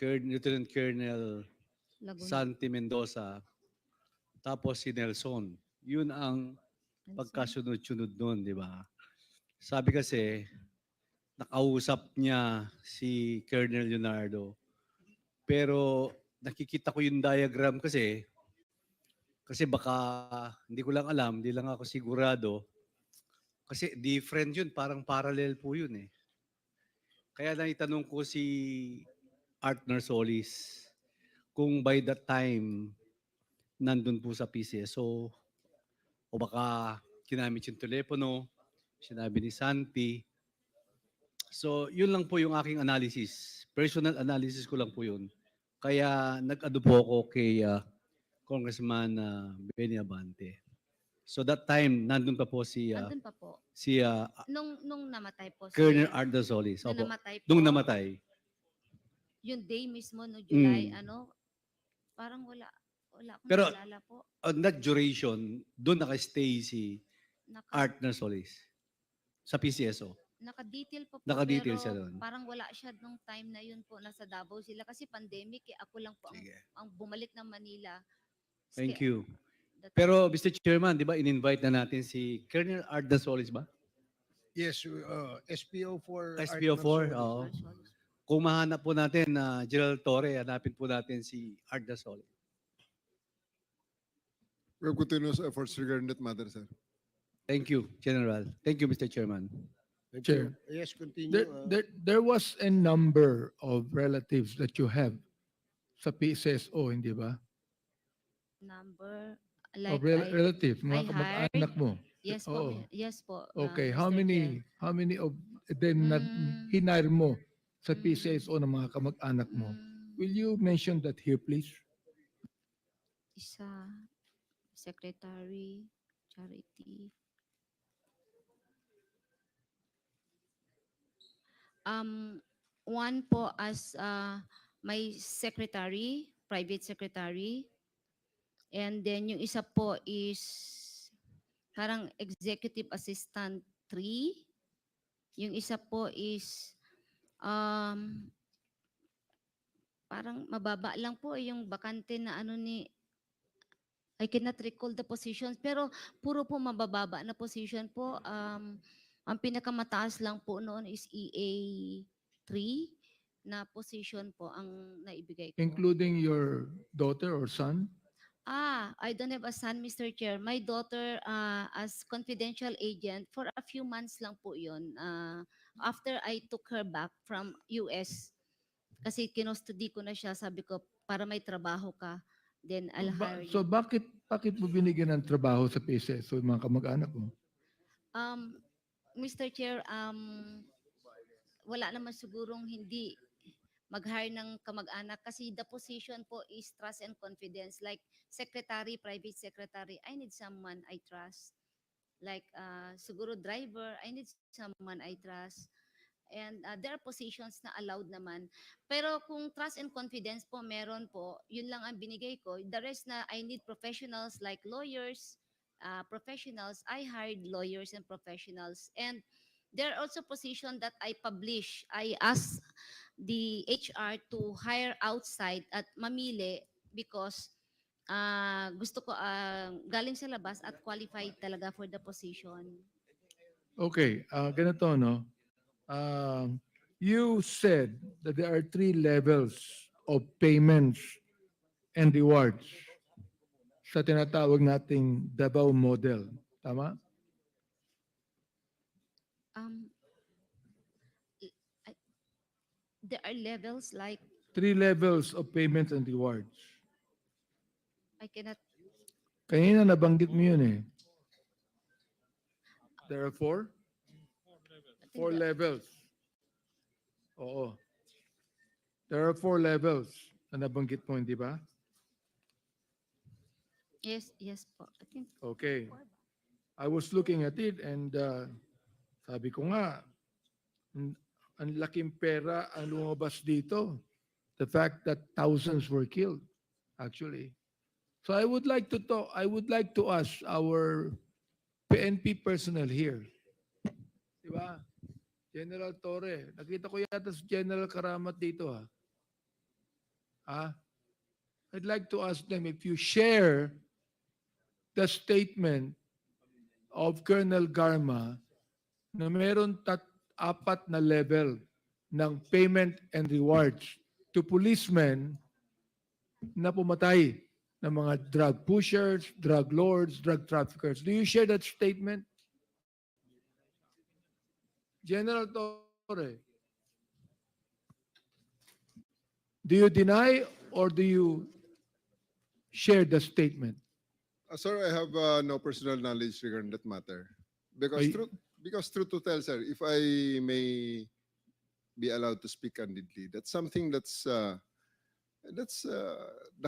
Lieutenant Colonel Laguna. Santi Mendoza, tapos si Nelson. Yun ang Nelson. pagkasunod-sunod nun, di ba? Sabi kasi, nakausap niya si Colonel Leonardo. Pero nakikita ko yung diagram kasi baka hindi ko lang alam, hindi lang ako sigurado. Kasi different yun, parang parallel po yun eh. Kaya naitanong ko si Art Solis kung by that time nandun po sa PCSO o baka kinamit yung telepono, sinabi ni Santi. So, yun lang po yung aking analysis. Personal analysis ko lang po yun. Kaya nag-ano po ako kay Congressman Benny Abante. So that time, nandun pa po Andun pa po. si Nung namatay po Colonel si, Arda Solis. nung Opo. namatay Nung po, namatay. yung day mismo no July, Mm. parang wala akong Pero naalala po. on that duration, doon nakastay si Naka, Art Solis sa PCSO. naka-detail po Naka-detail siya pero doon. parang wala siya nung time na yun po, nasa Davao sila kasi pandemic eh. Ako lang po Sige. ang bumalik ng Manila. Thank you. The Pero time. Mr. Chairman, di ba in-invite na natin si Colonel Arda Solis ba? Yes, SPO for Art SPO4, Marsolis. oo. Marshals. Kung mahanap po natin na Gerald Torre, hanapin po natin si Arda Solis. We have continuous efforts regarding that matter, sir. Thank you, General. Thank you, Mr. Chairman. Thank Chair. you. Yes, continue. There was a number of relatives that you have sa PSSO, hindi ba? Number, Of like relatives, I mga hired. kamag-anak mo. Yes po, Oo. yes po. Okay, Mr. how Chair. many of them na Mm. hinire mo sa Mm. PCSO ng mga kamag-anak mo? Mm, Will you mention that here, please? Isa, secretary, charity. One po as my secretary, private secretary. And then yung isa po is parang executive assistant 3. Yung isa po is um, parang mababa lang po yung bakante na I cannot recall the positions, pero puro po mabababa na position po. Ang pinakamataas lang po noon is EA 3 na position po ang naibigay ko. Including your daughter or son? I don't have a son, Mr. Chair. My daughter, as confidential agent, for a few months lang po yun. After I took her back from US, kasi kinustody ko na siya, sabi ko, para may trabaho ka, then I'll hire you. So bakit mo binigyan ng trabaho sa PSSO yung mga kamag-anak mo? Mr. Chair, wala naman sigurong hindi mag-hire ng kamag-anak kasi the position po is trust and confidence. Like secretary, private secretary, I need someone I trust. Like siguro driver, I need someone I trust. And there are positions na allowed naman. Pero kung trust and confidence po, meron po, yun lang ang binigay ko. The rest na I need professionals like lawyers, professionals. I hired lawyers and professionals. And there are also positions that I publish. I ask the HR to hire outside at mamili because gusto ko galing sa labas at qualified talaga for the position. Okay, ganito, no? You said that there are 3 levels of payments and rewards sa tinatawag nating Davao model. Tama? Um, there are levels like 3 levels of payments and rewards. I cannot. Kanina nabanggit mo yun eh. There are 4? 4 levels. Oo. There are 4 levels na nabanggit mo, hindi ba? Yes po. I think Okay. I was looking at it and sabi ko nga, ang laking pera ang lumabas dito. The fact that thousands were killed, actually. So I would like to ask our PNP personnel here. Di ba? General Torre. Nakita ko yata si General Karamat dito ha. I'd like to ask them if you share the statement of Colonel Garma na meron apat na level ng payment and rewards to policemen na pumatay ng mga drug pushers, drug lords, drug traffickers. Do you share that statement? General Torre, do you deny or do you share the statement? Sir, I have no personal knowledge regarding that matter. Ay- Because truth to tell, sir, if I may be allowed to speak candidly, that's something that's the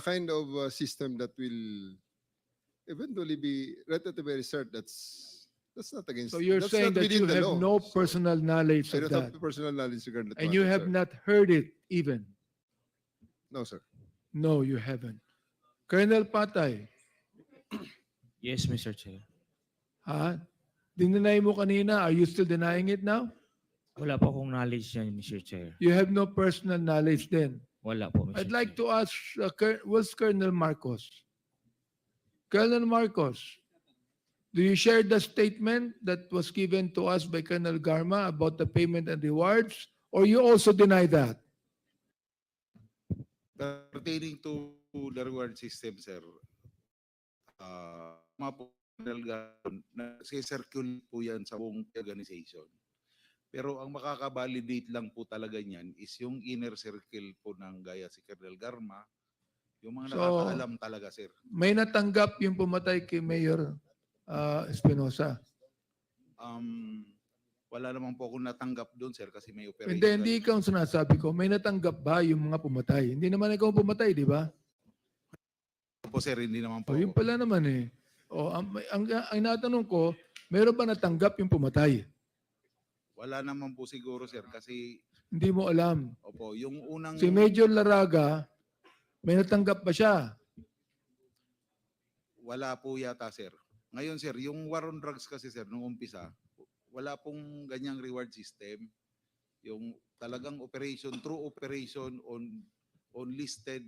kind of system that will eventually be relatively researched. That's not against. So you're that's saying not that within you the have law. no So personal knowledge I of don't that, have personal knowledge regarding that and matter, you have sir. not heard it even. No, sir. No, you haven't. Colonel Patay, Yes, Mr. Chair. Dinay mo kanina. Are you still denying it now? Wala po akong knowledge yan, Mr. Chair. You have no personal knowledge then. Wala po, Mr. I'd like Chair. to ask, where's Colonel Marcos? Colonel Marcos, do you share the statement that was given to us by Colonel Garma about the payment and rewards, or you also deny that? Pertaining to the reward system, sir, mga po nag-circulate po yan sa buong organization. Pero ang makakabalidate lang po talaga niyan is yung inner circle po ng gaya si Colonel Garma, yung mga So, nakakaalam talaga, sir. May natanggap yung pumatay kay Mayor Espinosa. Wala naman po akong natanggap doon, sir, kasi may operation. Hindi ikaw ang sinasabi ko. May natanggap ba yung mga pumatay? Hindi naman ikaw ang pumatay, di ba? po, sir, hindi naman po. O, yun pala naman eh. O, ang natanong ko, meron ba natanggap yung pumatay? Wala naman po siguro, sir, kasi, Hindi mo alam. opo, yung unang... Si Major Laraga, may natanggap ba siya? Wala po yata, sir. Ngayon, sir, yung war on drugs kasi, sir, nung umpisa, wala pong ganyang reward system. Yung talagang operation, true operation on listed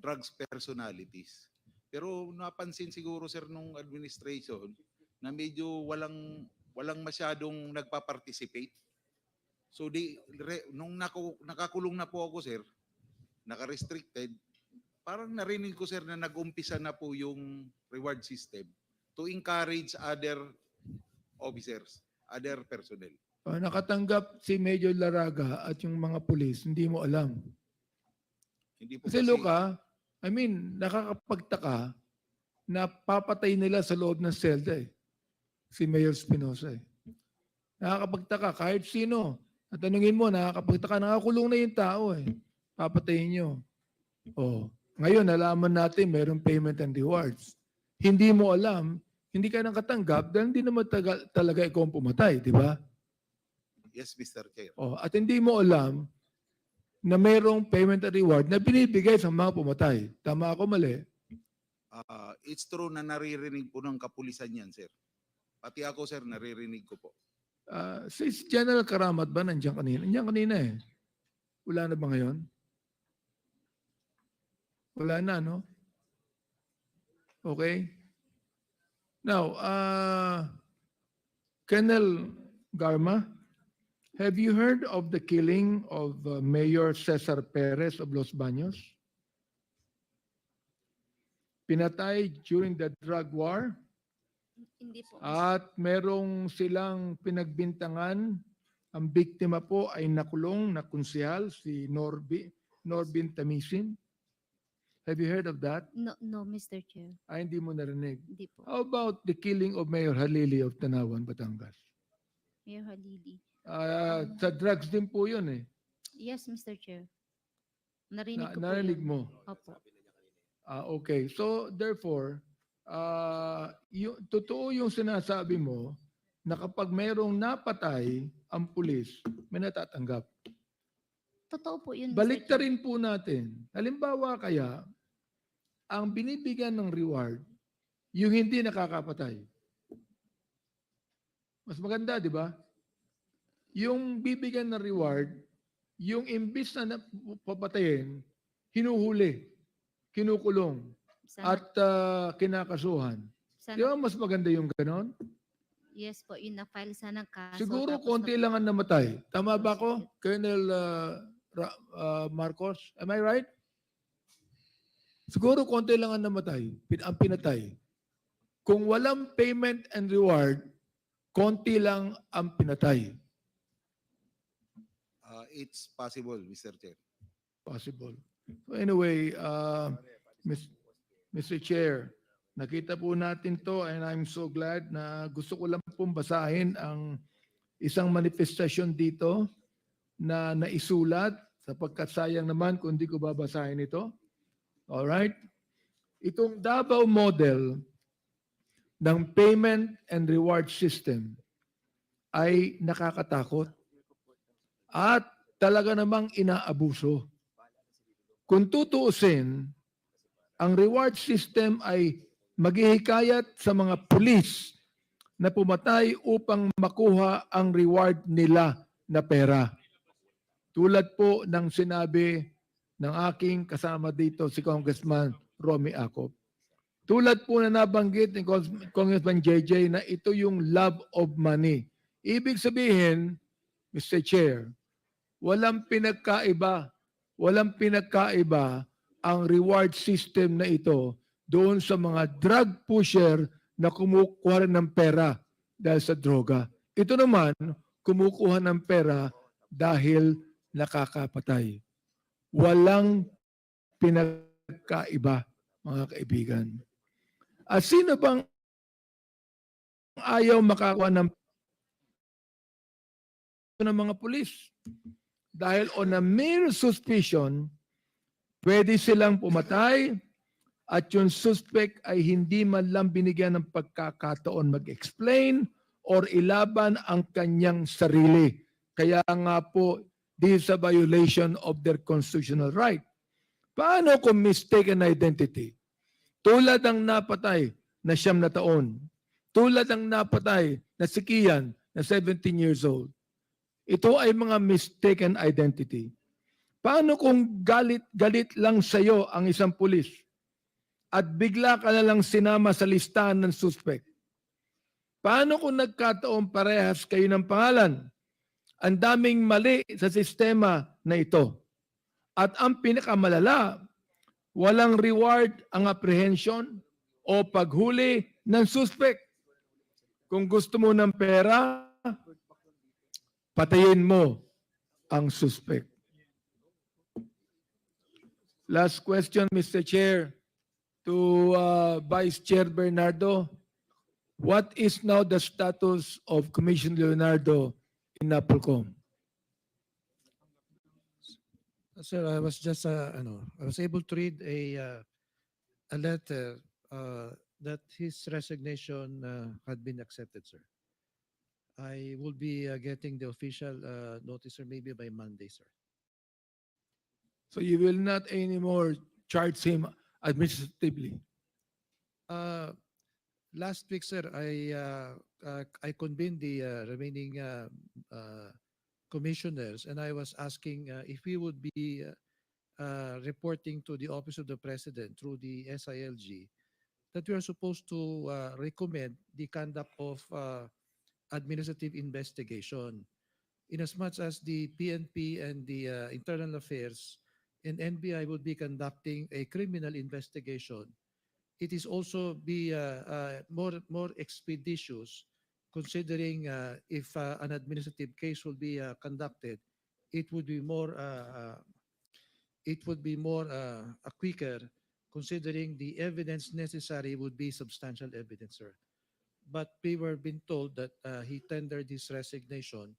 drugs personalities. Pero napansin siguro, sir, nung administration na medyo walang masyadong nagpa-participate. So nung nakakulong na po ako, sir, naka-restricted, parang narinig ko, sir, na nag-umpisa na po yung reward system to encourage other officers, other personnel. Nakatanggap si Major Laraga at yung mga pulis, hindi mo alam. Hindi po Kasi Luca, nakakapagtaka na papatay nila sa loob ng selda eh. Si Mayor Espinosa eh. Nakakapagtaka kahit sino. At tanungin mo, nakakapagtaka, nakakulong na yung tao eh. Papatayin nyo. Oh, ngayon, nalaman natin mayroong payment and rewards. Hindi mo alam, hindi ka nakatanggap dahil hindi naman talaga ikaw ang pumatay, di ba? Yes, Mr. Chair. Oh, at hindi mo alam na mayroong payment and reward na binibigay sa mga pumatay. Tama ako, mali? It's true na naririnig po ng kapulisan yan, sir. Pati ako, sir, naririnig ko po. Si General Karamat ba nandiyan kanina? Nandiyan kanina eh. Wala na ba ngayon? Wala na, no? Okay. Now, Colonel Garma, have you heard of the killing of Mayor Cesar Perez of Los Baños? Pinatay during the drug war Hindi po. at merong silang pinagbintangan. Ang biktima po ay nakulong na konsehal, si Norbin Tamisin. Have you heard of that? No, Mr. Chair. Hindi mo narinig. Hindi po. How about the killing of Mayor Halili of Tanawan, Batangas? Mayor Halili. Sa drugs din po yun eh. Yes, Mr. Chair. Narinig ko po Narinig yun. mo? Opo. Okay. So therefore, totoo yung sinasabi mo na kapag mayroong napatay ang pulis, may natatanggap. Totoo po yun, Mr. Balikta Chair. rin po natin. Halimbawa kaya, ang binibigyan ng reward, yung hindi nakakapatay. Mas maganda, di ba? Yung bibigyan ng reward, yung imbis na papatayin, hinuhuli, kinukulong, Sana, at kinakasuhan. sana, Di ba mas maganda yung ganon? yes po, yun na-file sana ng kaso. Siguro tapos konti lang ang namatay. Tama ba ako, Colonel Marcos? Am I right? Siguro konti lang ang namatay, ang pinatay. Kung walang payment and reward, konti lang ang pinatay. It's possible, Mr. Chair. Possible. So anyway, Mr. Chair, nakita po natin to and I'm so glad na gusto ko lang pong basahin ang isang manifestasyon dito na naisulat sapagkat sayang naman kung hindi ko babasahin ito. Alright? Itong Davao model ng payment and reward system ay nakakatakot at talaga namang inaabuso. Kung tutuusin, ang reward system ay maghihikayat sa mga pulis na pumatay upang makuha ang reward nila na pera. Tulad po ng sinabi ng aking kasama dito, si Congressman Romy Acop. Tulad po na nabanggit ni Congressman JJ na ito yung love of money. Ibig sabihin, Mr. Chair, walang pinagkaiba ang reward system na ito doon sa mga drug pusher na kumukuha ng pera dahil sa droga. Ito naman, kumukuha ng pera dahil nakakapatay. Walang pinagkaiba, mga kaibigan. At sino bang ayaw makakuha ng mga pulis? Dahil on a mere suspicion, pwede silang pumatay at yung suspect ay hindi man lang binigyan ng pagkakataon mag-explain or ilaban ang kanyang sarili. Kaya nga po, this is a violation of their constitutional right. Paano kung mistaken identity? Tulad ng napatay na 9 na taon. Tulad ng napatay na si Kian na 17 years old. Ito ay mga mistaken identity. Paano kung galit lang sa iyo ang isang pulis at bigla ka na lang sinama sa listahan ng suspect? Paano kung nagkataon parehas kayo ng pangalan? Ang daming mali sa sistema na ito. At ang pinakamalala, walang reward ang apprehension o paghuli ng suspect. Kung gusto mo ng pera, patayin mo ang suspect. Last question, Mr. Chair, to Vice Chair Bernardo. What is now the status of Commissioner Leonardo in NAPOLCOM? Sir, I was just, I was able to read a letter that his resignation had been accepted, sir. I will be getting the official notice, sir, maybe by Monday, sir. So you will not anymore charge him administratively? Last week, sir, I convened the remaining commissioners, and I was asking if we would be reporting to the Office of the President through the SILG that we are supposed to recommend the conduct of administrative investigation. Inasmuch as the PNP and the Internal Affairs and NBI would be conducting a criminal investigation, it is also be more expeditious, considering if an administrative case will be conducted, it would be more quicker, considering the evidence necessary would be substantial evidence, sir. But we were being told that he tendered his resignation,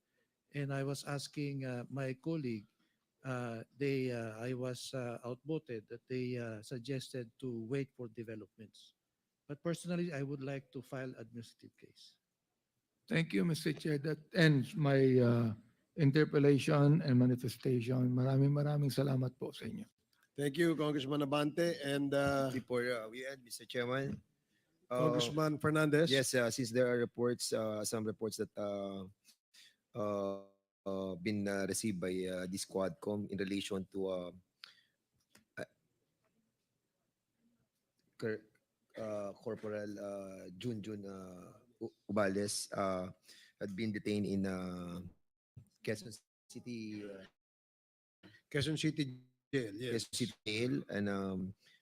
and I was asking my colleague, I was outvoted that they suggested to wait for developments. But personally, I would like to file administrative case. Thank you, Mr. Chair. That ends my interpellation and manifestation. Maraming salamat po sa inyo. Thank you, Congressman Abante, and Before we end, Mr. Chairman. Congressman Fernandez. Yes, since there are reports, some reports that been received by the Squadcom in relation to Corporal Junjun Ubales had been detained in Quezon City Quezon City Jail, yes. Quezon City Jail, and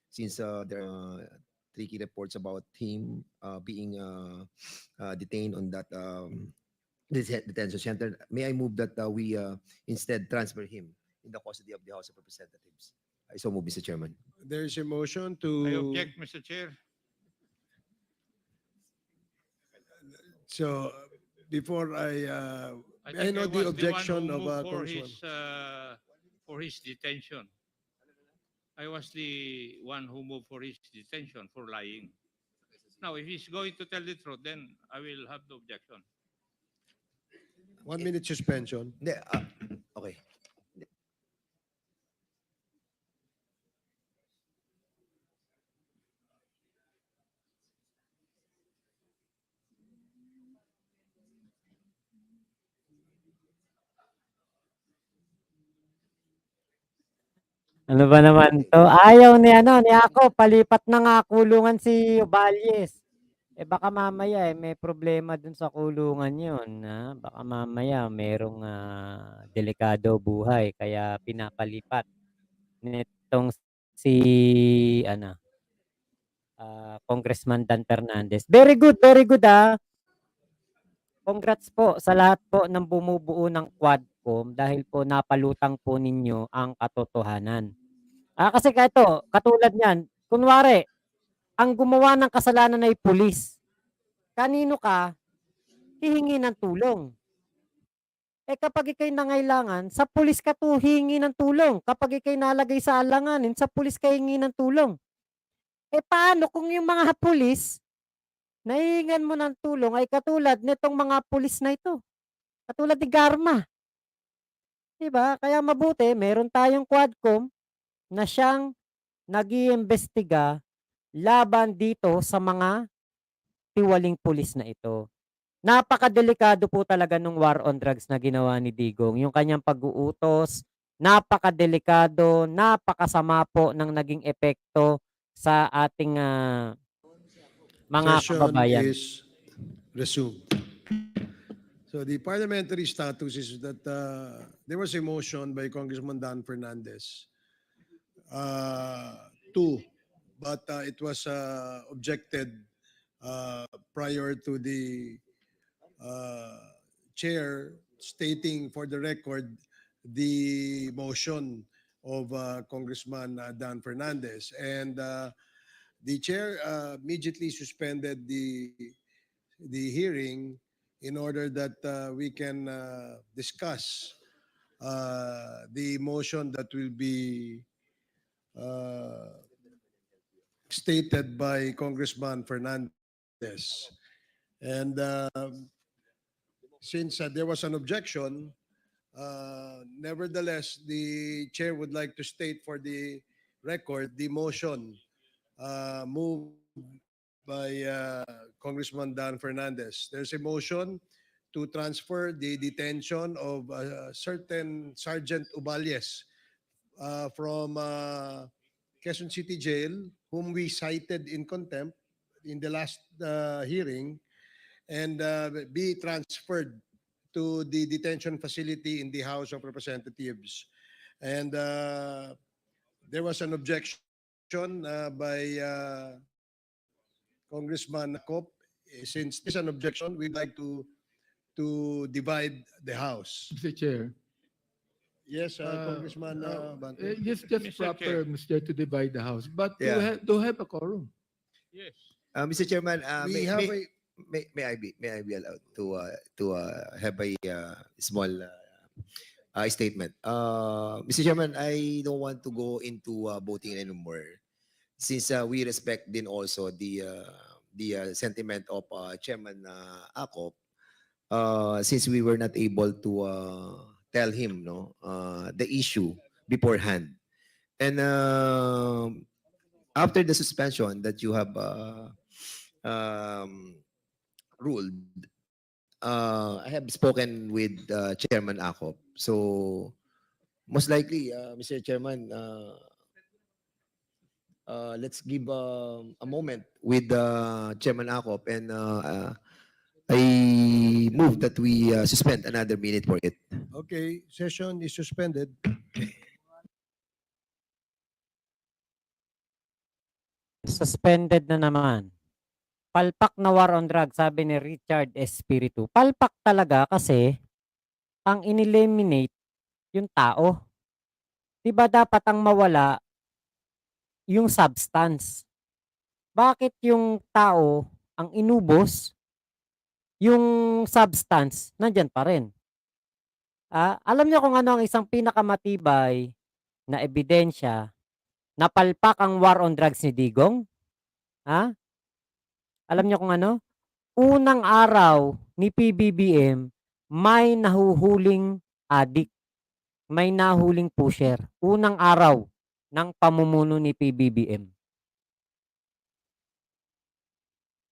since there are tricky reports about him being detained on that detention center, may I move that we instead transfer him in the custody of the House of Representatives? I so move, Mr. Chairman. There is a motion I to, object, Mr. Chair. so before I think know the was objection one of who moved Congressman. for his detention. I was the one who moved for his detention for lying. Now, if he's going to tell the truth, then I will have the objection. 1 minute suspension. Hindi, okay. Ano ba naman 'to? Ayaw ni ano, ni ako palipat na nga kulungan si Oballes. Eh, baka mamaya, may problema dun sa kulungan yun, baka mamaya merong, delikado buhay kaya pinapalipat nitong si ano, Congressman Dan Fernandez. Very good, Congrats po sa lahat po ng bumubuo ng Quadcom dahil po napalutang po ninyo ang katotohanan. Kasi katulad niyan, kunwari, ang gumawa ng kasalanan ay pulis. Kanino ka hihingi ng tulong? Kapag ika'y nangailangan, sa pulis ka hingi ng tulong. Kapag ika'y nalagay sa alanganin, sa pulis ka hingi ng tulong. Paano kung yung mga pulis na hihingan mo ng tulong ay katulad nitong mga pulis na ito? Katulad ni Garma. Diba? Kaya mabuti, meron tayong Quadcom na siyang nag-iimbestiga laban dito sa mga tiwaling pulis na ito. Napakadelikado po talaga nung war on drugs na ginawa ni Digong. Yung kanyang pag-uutos, napakadelikado, napakasama po ng naging epekto sa ating mga Session kababayan. is resumed. So the parliamentary status is that there was a motion by Congressman Dan Fernandez but it was objected prior to the chair stating for the record the motion of Congressman Dan Fernandez, and the chair immediately suspended the hearing in order that we can discuss the motion that will be stated by Congressman Fernandez. And since there was an objection, nevertheless, the chair would like to state for the record the motion moved by Congressman Dan Fernandez. There's a motion to transfer the detention of certain Sergeant Uballes from Quezon City Jail, whom we cited in contempt in the last hearing, and be transferred to the detention facility in the House of Representatives. And there was an objection by Congressman Kop. Since there's an objection, we'd like to divide the House. Mr. Chair. Yes, Congressman Bante. Just Mr. proper, Chair. Mr. to divide the House. But Yeah. do have a quorum. Yes. Mr. Chairman, We have a may I be allowed to have a small statement? Mr. Chairman, I don't want to go into voting anymore, since we respect din also the sentiment of Chairman Akop, since we were not able to tell him the issue beforehand, and after the suspension that you have ruled, I have spoken with Chairman Akop. So most likely, Mr. Chairman, let's give a moment with Chairman Akop, and I move that we suspend another minute for it. Okay, session is suspended. Suspended na naman. Palpak na war on drugs, sabi ni Richard Espiritu. Palpak talaga kasi ang ineliminate yung tao. 'Di ba dapat ang mawala yung substance? Bakit yung tao ang inubos, yung substance nandyan pa rin? Alam niyo kung ano ang isang pinakamatibay na ebidensya na palpak ang war on drugs ni Digong? Ha? Alam niyo kung ano? Unang araw ni PBBM, may nahuhuling adik, may nahuling pusher. Unang araw ng pamumuno ni PBBM.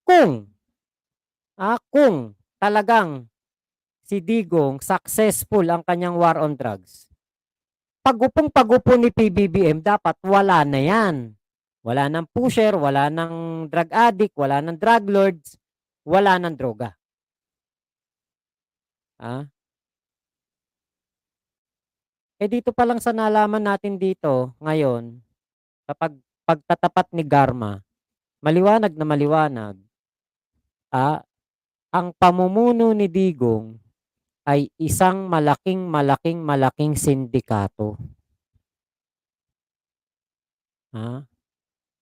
Kung talagang si Digong successful ang kanyang war on drugs, pagupong-pagupo ni PBBM, dapat wala na yan. Wala ng pusher, wala ng drug addict, wala ng drug lords, wala ng droga. Dito pa lang sa nalaman natin dito ngayon, kapag pagtatapat ni Garma, maliwanag na maliwanag, ang pamumuno ni Digong ay isang malaking sindikato.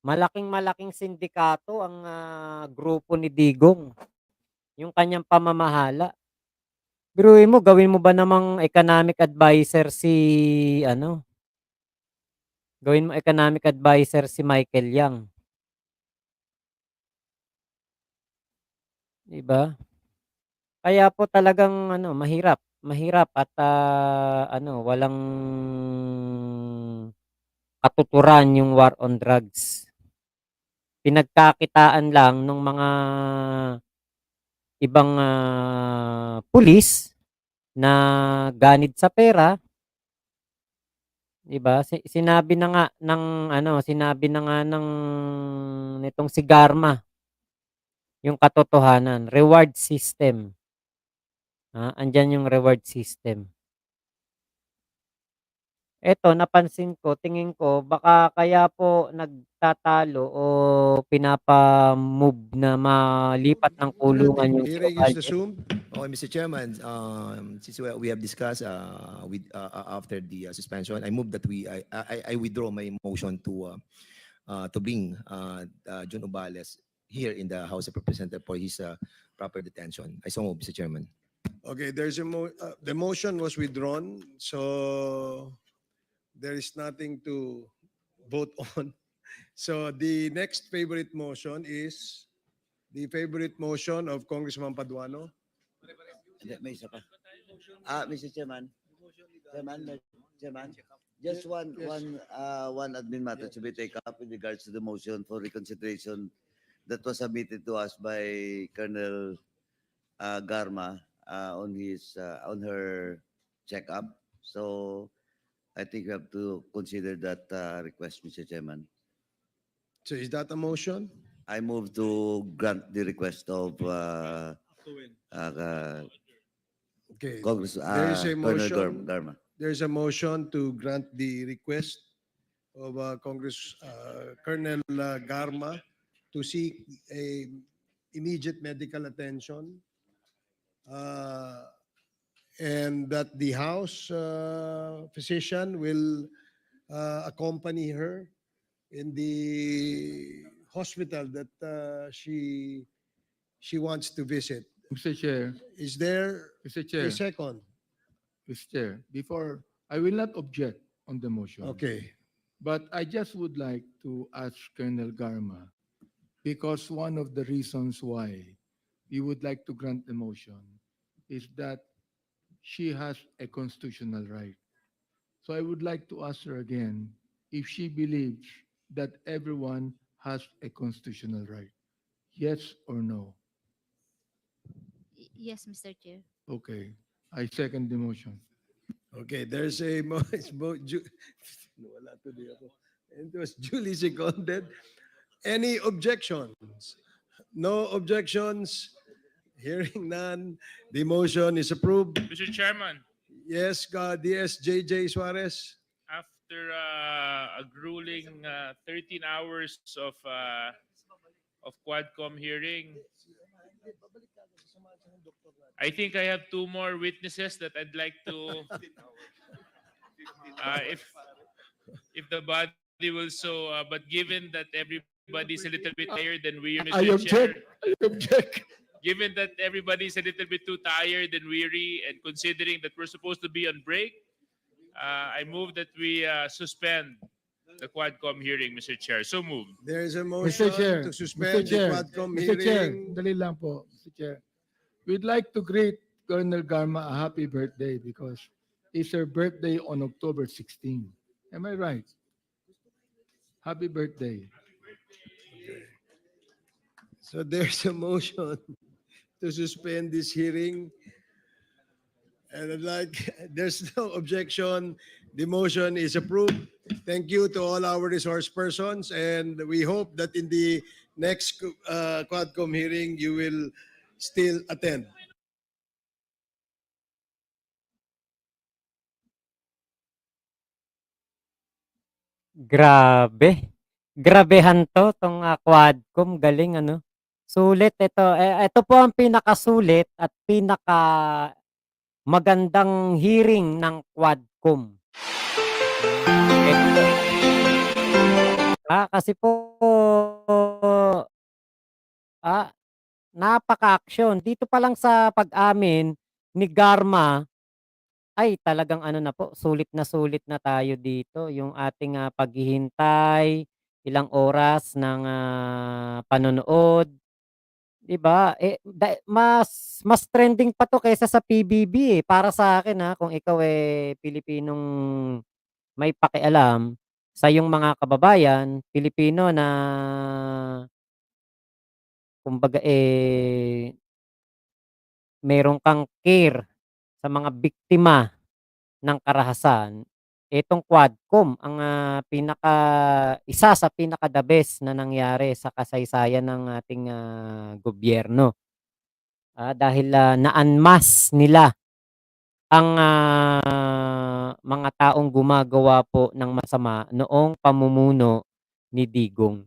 Malaking sindikato ang grupo ni Digong. Yung kanyang pamamahala. Biruin mo, gawin mo ba namang economic advisor gawin mo economic advisor si Michael Yang. Diba? Kaya po talagang mahirap at walang katuturan yung war on drugs. Pinagkakitaan lang ng mga ibang pulis na ganid sa pera, 'di ba? Sinabi na nga ng nitong si Garma yung katotohanan, reward system. Andyan yung reward system. Eto, napansin ko, tingin ko, baka kaya po nagtatalo o pinapa-move na malipat ng kulungan yung si Hearing is Ovalde. resumed. Okay, Mr. Chairman, since we have discussed after the suspension, I move that I withdraw my motion to bring John Obales here in the House of Representatives for his proper detention. I so move, Mr. Chairman. Okay, there's the motion was withdrawn, so there is nothing to vote on. So the next favorite motion is the favorite motion of Congressman Paduano. May isa pa. Mr. Chairman, just one admin matter to be taken up in regards to the motion for reconsideration that was submitted to us by Colonel Garma on her checkup. So I think we have to consider that request, Mr. Chairman. So is that a motion? I move to grant the request of Okay. Congress There is a Colonel motion. Garma. There is a motion to grant the request of Colonel Garma to seek a immediate medical attention, and that the House physician will accompany her in the hospital that she wants to visit. Mr. Chair, Is there Mr. a Chair, second? Mr. Chair, before, I will not object on the motion. Okay. But I just would like to ask Colonel Garma, because one of the reasons why we would like to grant the motion is that she has a constitutional right. So I would like to ask her again if she believes that everyone has a constitutional right. Yes or no? Yes, Mr. Chair. Okay. I second the motion. Okay, there's a wala tuloy ako. It was duly seconded. Any objections? No objections? Hearing none, the motion is approved. Mr. Chairman, Yes, DSJJ Suarez. after a grueling 13 hours of Quadcom hearing, I think I have two more witnesses that I'd like to, if the body will so, but given that everybody's a little bit tired and weary, I Mr. Chair, object. I object. given that everybody's a little bit too tired and weary, and considering that we're supposed to be on break, I move that we suspend the Quadcom hearing, Mr. Chair. So moved. There is a motion Mr. Chair, to Mr. suspend the Chair, Quadcom Mr. Chair, hearing. dali lang po, Mr. Chair. We'd like to greet Colonel Garma a happy birthday because it's her birthday on October 16. Am I right? Happy birthday. So there's a motion to suspend this hearing. And I'd like, there's no objection. The motion is approved. Thank you to all our resource persons, and we hope that in the next Quadcom hearing, you will still attend. Grabe. Grabehan 'to, 'tong, Quadcom, galing ano. Sulit ito, ito po ang pinakasulit at magandang hearing ng Quadcom. Ito. Kasi po, napaka-aksyon. Dito pa lang sa pag-amin ni Garma, ay talagang ano na po, sulit na tayo dito. Yung ating, paghihintay, ilang oras ng, panonood, 'di ba? Mas trending pa 'to kaysa sa PBB, eh, para sa akin, kung ikaw, Pilipinong may pakialam sa iyong mga kababayan, Pilipino na kumbaga, meron kang care sa mga biktima ng karahasan, itong Quadcom ang, isa sa pinaka-the best na nangyari sa kasaysayan ng ating, gobyerno. Dahil, na-unmask nila ang, mga taong gumagawa po ng masama noong pamumuno ni Digong.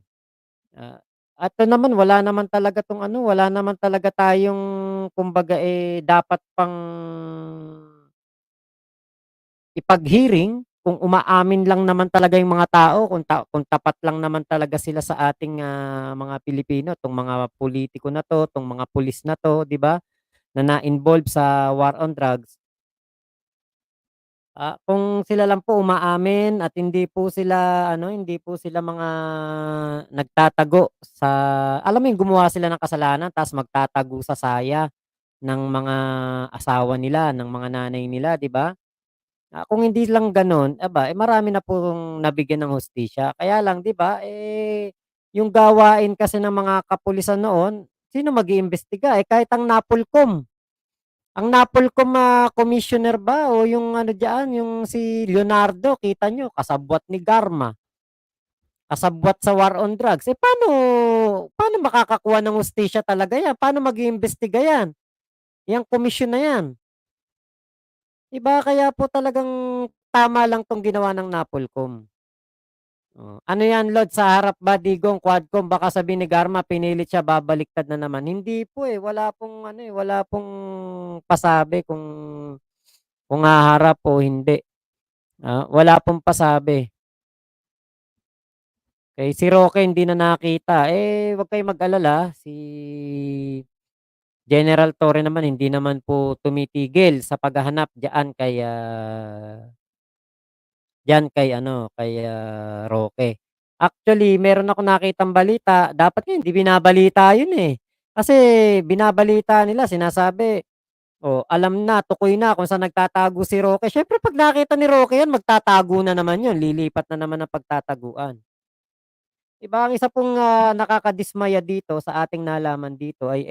At ito naman wala naman talaga 'tong ano, wala naman talaga tayong kumbaga, dapat pang ipag-hearing kung umaamin lang naman talaga yung mga tao, kung tapat lang naman talaga sila sa ating, mga Pilipino, 'tong mga politiko na 'to, 'tong mga pulis na 'to, 'di ba, na na-involve sa war on drugs. Kung sila lang po umaamin at hindi po sila ano, hindi po sila mga nagtatago sa alam mo yung gumawa sila ng kasalanan ta's magtatago sa saya ng mga asawa nila, ng mga nanay nila, 'di ba? Kung hindi lang gano'n, marami na pong nabigyan ng hustisya. Kaya lang 'di ba, yung gawain kasi ng mga kapulisan noon, sino mag-iimbestiga, kahit ang NAPOLCOM. Ang NAPOLCOM, commissioner ba o yung ano diyan, yung si Leonardo, kita niyo kasabwat ni Garma, kasabwat sa war on drugs. Paano makakakuha ng hustisya talaga 'yan? Paano mag-iimbestiga 'yan, yang komisyon na 'yan? 'Di ba, kaya po talagang tama lang 'tong ginawa ng NAPOLCOM. Ano 'yan Lod, sa harap ba Digong, Quadcom, baka sabihin ni Garma pinilit siya babaliktad na naman. Hindi po, wala pong ano, wala pong pasabi kung haharap o hindi. Wala pong pasabi. Si Roque hindi na nakita, wag kayong mag-alala, si General Torre naman hindi naman po tumitigil sa paghahanap diyan kay ano, kay, Roque. Actually, meron akong nakitang balita, dapat nga hindi binabalita 'yun, Kasi binabalita nila, sinasabi, alam na, tukoy na kung saan nagtatago si Roque. Siyempre 'pag nakita ni Roque 'yan, magtatago na naman 'yun, lilipat na naman ang pagtataguan. 'Di ba, ang isa pong, nakakadismaya dito sa ating nalaman dito ay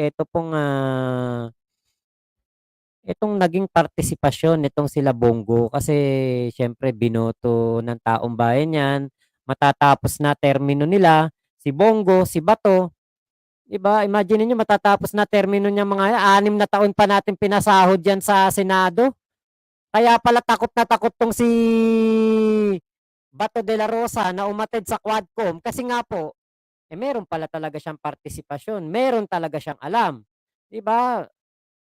itong naging partisipasyon nitong sila Bongo, kasi siyempre binoto ng taong bayan 'yan, matatapos na termino nila, si Bongo, si Bato, 'di ba? Imagine niyo matatapos na termino niyang mga 6 na taon pa natin pinasahod yan sa Senado. Kaya pala takot na takot tong si Bato de la Rosa na umattend sa Quadcom kasi nga po, meron pala talaga siyang partisipasyon, meron talaga siyang alam. 'Di ba?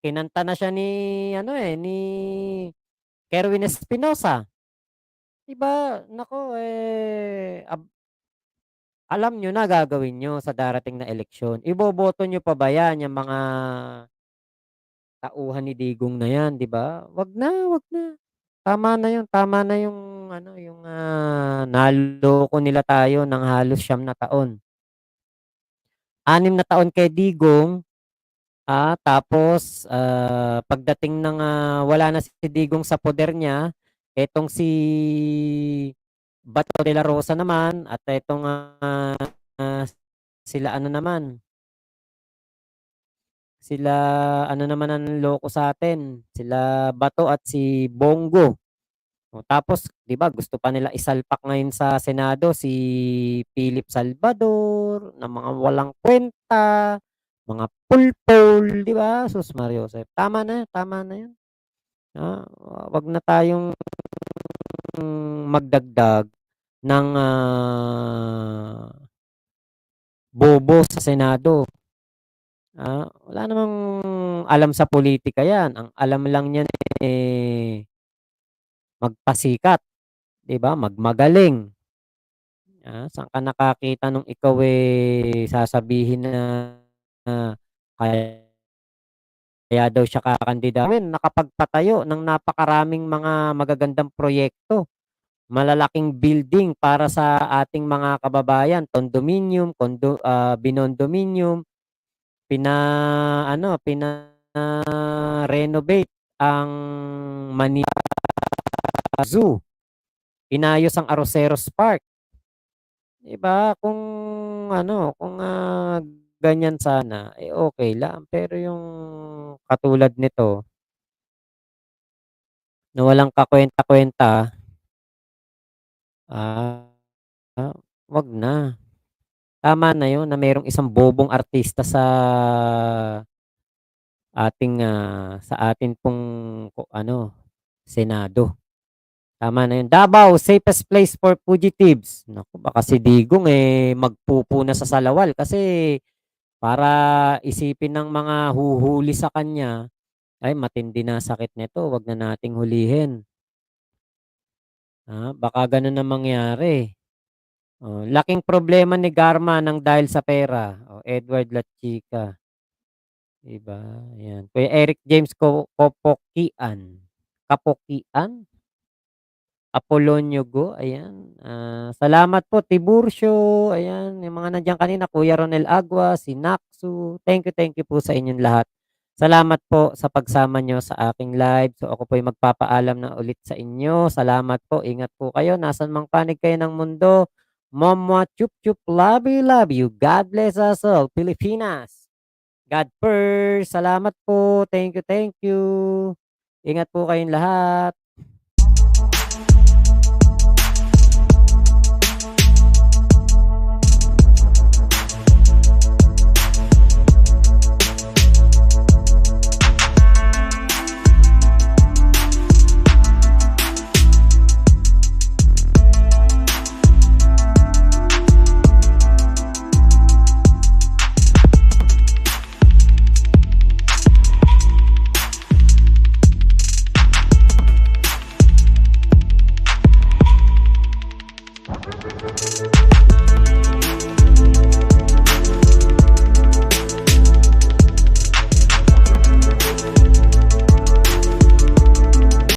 Kinanta na siya ni ano ni Kerwin Espinosa. 'Di ba? Naku alam niyo na gagawin niyo sa darating na eleksyon. Iboboto niyo pa ba yan, yung mga tauhan ni Digong na yan, 'di ba? Wag na, wag na. Tama na yung ano, yung naloko nila tayo ng halos 9 na taon. 6 na taon kay Digong, tapos pagdating ng wala na si Digong sa poder niya, etong si Bato de la Rosa naman at etong sila ano naman, sila ano naman ang loko sa atin, sila Bato at si Bongo. O, tapos 'di ba gusto pa nila isalpak ngayon sa Senado si Philip Salvador na mga walang kwenta, mga pulpol, 'di ba? Sus Mario Joseph. Tama na 'yun. Wag na tayong magdagdag ng bobo sa Senado. Wala namang alam sa politika 'yan. Ang alam lang niyan magpasikat, 'di ba? Magmagaling. Saan ka nakakita nung ikaw sasabihin na kaya daw siya kakandida. Nakapagpatayo ng napakaraming mga magagandang proyekto, malalaking building para sa ating mga kababayan, condominium, binondominium, renovate ang Manila Zoo, inayos ang Arroceros Park. 'Di ba? Kung ganyan sana, okay lang. Pero yung katulad nito, na walang kakuwenta-kuwenta, ah, wag na. Tama na yun na merong isang bobong artista sa atin pong Senado. Tama na yun. Davao, safest place for fugitives. Naku, baka si Digong magpupo na sa Salawal kasi para isipin ng mga huhuli sa kanya, ay matindi na sakit nito, wag na nating hulihin. Baka ganun ang mangyari. Laking problema ni Garma nang dahil sa pera. Edward Lachica. 'Di ba? Ayan. Kuya Eric James Kapokian. Apolonio Go, ayan. Salamat po, Tiburcio, ayan. Yung mga nandiyan kanina, Kuya Ronel Agua, si Naksu. Thank you po sa inyong lahat. Salamat po sa pagsama nyo sa aking live. So ako po ay magpapaalam na ulit sa inyo. Salamat po, ingat po kayo. Nasan mang panig kayo ng mundo. Mama chup chup, love you. God bless us all, Pilipinas. God first. Salamat po. Thank you. Ingat po kayong lahat.